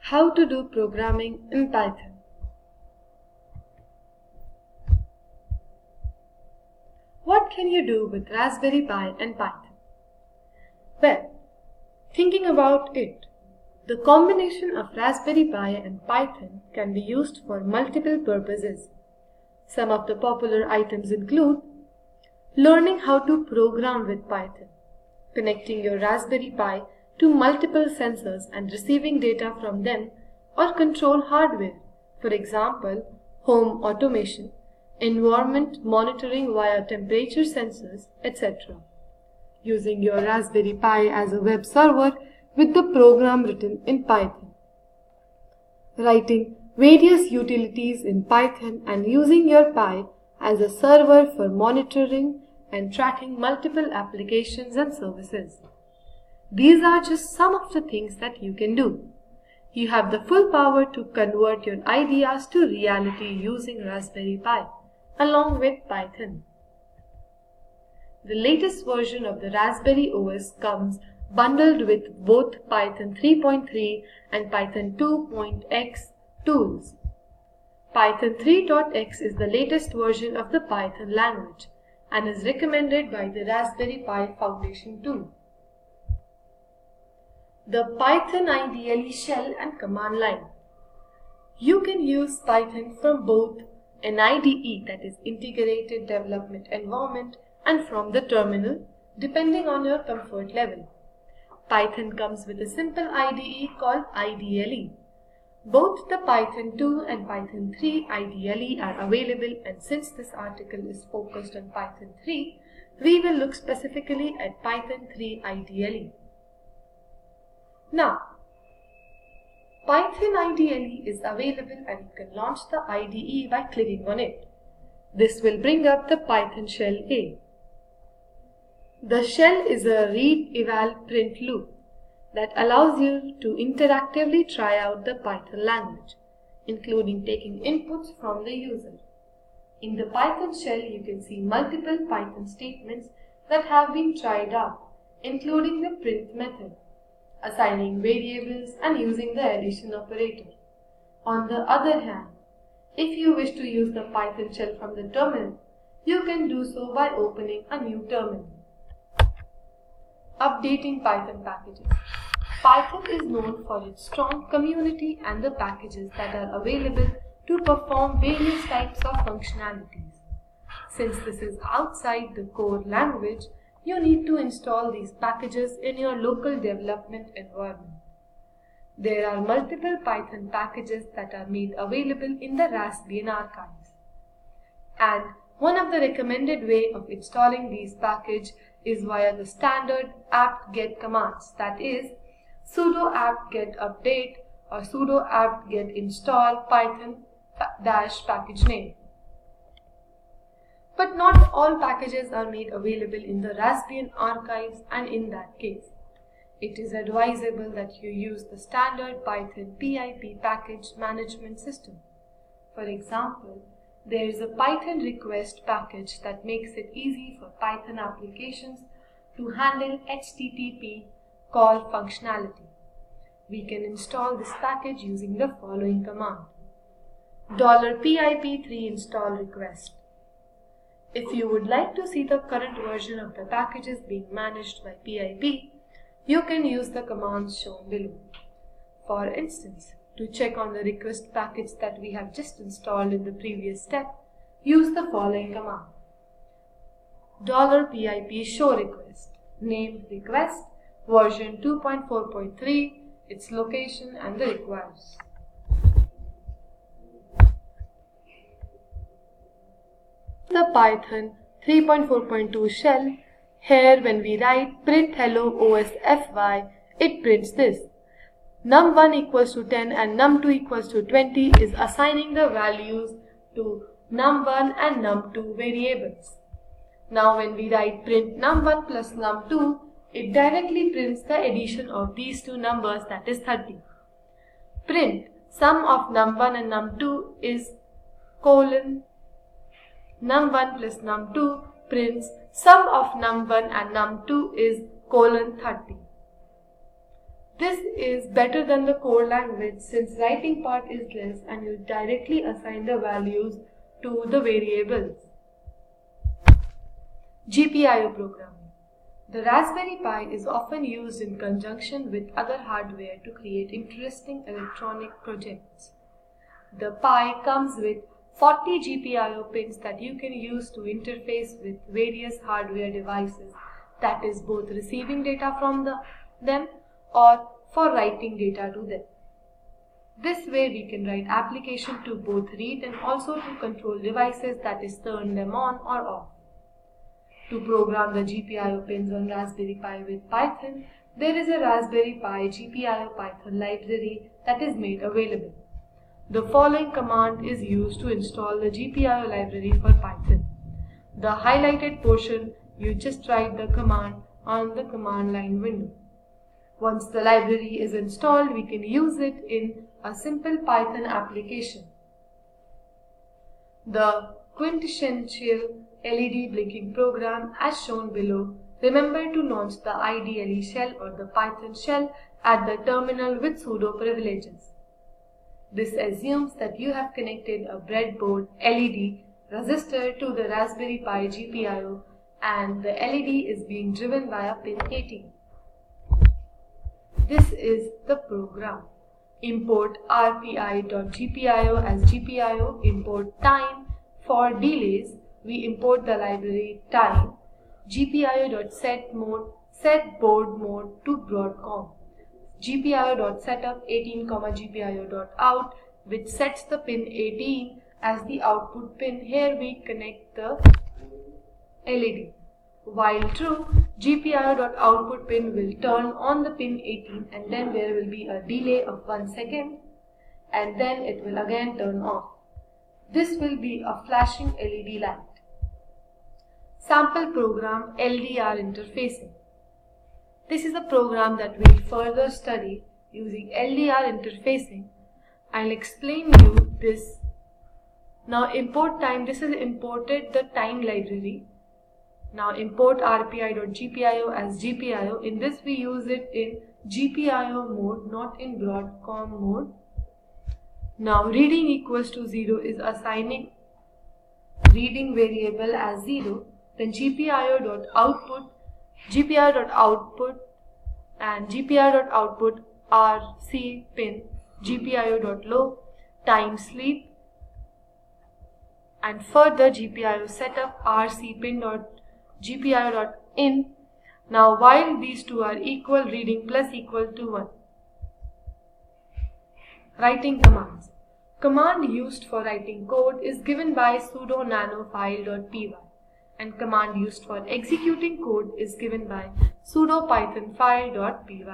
How to do programming in Python. What can you do with Raspberry Pi and Python? Well, thinking about it, the combination of Raspberry Pi and Python can be used for multiple purposes. Some of the popular items include learning how to program with Python, connecting your Raspberry Pi to multiple sensors and receiving data from them or control hardware, for example, home automation, environment monitoring via temperature sensors, etc. Using your Raspberry Pi as a web server with the program written in Python. Writing various utilities in Python and using your Pi as a server for monitoring and tracking multiple applications and services. These are just some of the things that you can do. You have the full power to convert your ideas to reality using Raspberry Pi, along with Python. The latest version of the Raspberry OS comes bundled with both Python 3.3 and Python 2.x tools. Python 3.x is the latest version of the Python language and is recommended by the Raspberry Pi Foundation tool. The Python IDLE shell and command line. You can use Python from both an IDE, that is Integrated Development Environment, and from the terminal, depending on your comfort level. Python comes with a simple IDE called IDLE. Both the Python 2 and Python 3 IDLE are available, and since this article is focused on Python 3, we will look specifically at Python 3 IDLE. Now, Python IDLE is available and you can launch the IDE by clicking on it. This will bring up the Python shell A. The shell is a read, eval, print loop that allows you to interactively try out the Python language, including taking inputs from the user. In the Python shell, you can see multiple Python statements that have been tried out, including the print method, assigning variables and using the addition operator. On the other hand, if you wish to use the Python shell from the terminal, you can do so by opening a new terminal. Updating Python packages. Python is known for its strong community and the packages that are available to perform various types of functionalities. Since this is outside the core language, you need to install these packages in your local development environment. There are multiple Python packages that are made available in the Raspbian archives. And one of the recommended way of installing these packages is via the standard apt-get commands, that is, sudo apt-get update or sudo apt-get install python-package name. But not all packages are made available in the Raspbian archives, and in that case, it is advisable that you use the standard Python PIP package management system. For example, there is a Python request package that makes it easy for Python applications to handle HTTP call functionality. We can install this package using the following command: $pip3 install request. If you would like to see the current version of the packages being managed by PIP, you can use the commands shown below. For instance, to check on the request package that we have just installed in the previous step, use the following command: $pip show request, name request, version 2.4.3, its location and the requires. The Python 3.4.2 shell, here when we write print hello OSFY, it prints this. num1 equals to 10 and num2 equals to 20 is assigning the values to num1 and num2 variables. Now when we write print num1 plus num2, it directly prints the addition of these two numbers, that is 30. Print sum of num1 and num2 is colon num1 plus num2 prints sum of num1 and num2 is colon 30. This is better than the core language since writing part is less and you directly assign the values to the variables. GPIO programming. The Raspberry Pi is often used in conjunction with other hardware to create interesting electronic projects. The Pi comes with 40 GPIO pins that you can use to interface with various hardware devices, that is both receiving data from them or for writing data to them. This way we can write application to both read and also to control devices, that is turn them on or off. To program the GPIO pins on Raspberry Pi with Python, there is a Raspberry Pi GPIO Python library that is made available. The following command is used to install the GPIO library for Python. The highlighted portion, you just write the command on the command line window. Once the library is installed, we can use it in a simple Python application. The quintessential LED blinking program as shown below. Remember to launch the IDLE shell or the Python shell at the terminal with sudo privileges. This assumes that you have connected a breadboard LED resistor to the Raspberry Pi GPIO and the LED is being driven by a pin 18. This is the program. Import rpi.gpio as GPIO, import time. For delays, we import the library time, gpio.set board mode to Broadcom, gpio.setup 18, gpio.out, which sets the pin 18 as the output pin. Here we connect the LED. While true, gpio.output pin will turn on the pin 18 and then there will be a delay of 1 second and then it will again turn off. This will be a flashing LED light. Sample program LDR interfacing. This is a program that we will further study using LDR interfacing. I'll explain you this. Now import time. This is imported the time library. Now import rpi.gpio as GPIO. In this we use it in GPIO mode, not in Broadcom mode. Now reading equals to 0 is assigning reading variable as 0. Then gpio.output and gpio.output RC pin gpio.low time sleep and further GPIO setup RC pin.gpio.in. Now while these two are equal, reading plus equal to 1. Writing commands. Command used for writing code is given by sudo nanofile.py and command used for executing code is given by sudo pythonfile.py.